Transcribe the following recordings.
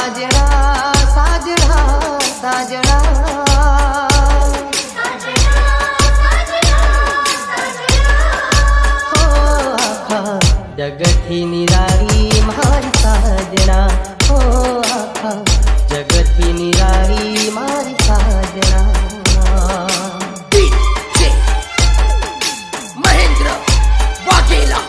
साजना साजना साजना जगती निरारी मारी साजना हो आखा जगती निरारी मारी साजना महेंद्र वाघेला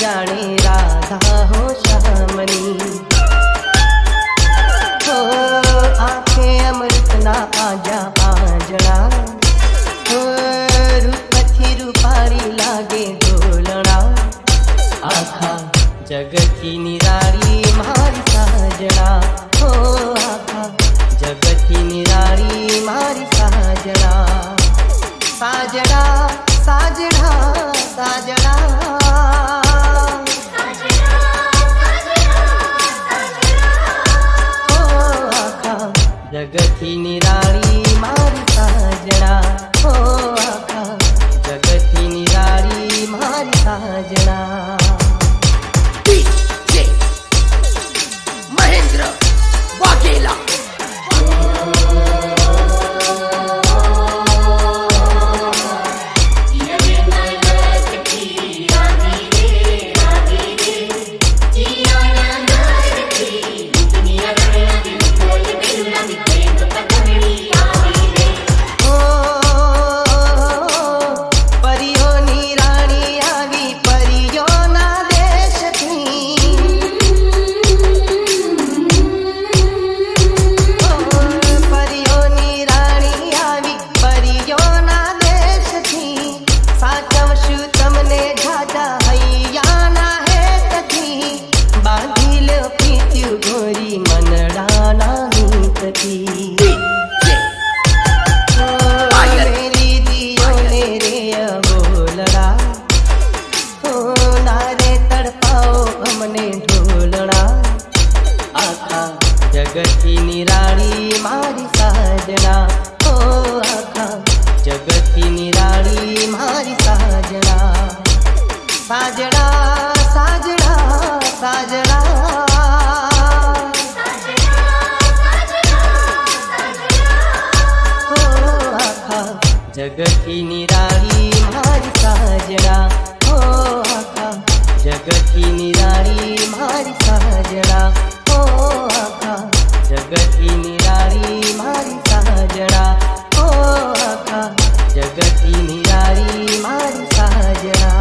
जाने राधा हो श्यामनी हो आंखें अमृत ना आजा आंजना हो रूपथी रूपारी लागे ढोलना आखा जगती निरारी मारी साजना हो आखा जगती निरारी मारी साजना साजना साजना साजना जगती निरारी मारी साजना हो आखा जगती निरारी मारी साजना महेंद्र वाघेला जगती निरारी मारी साजना हो आखा जगती निरारी मारी साजना साजना साजना साजना हो आखा जगती निरारी मारी साजना हो आखा जगती निरारी मारी साजना हो आखा जगती निरारी मारी साजना हो आखा जगती निरारी मारी साजना।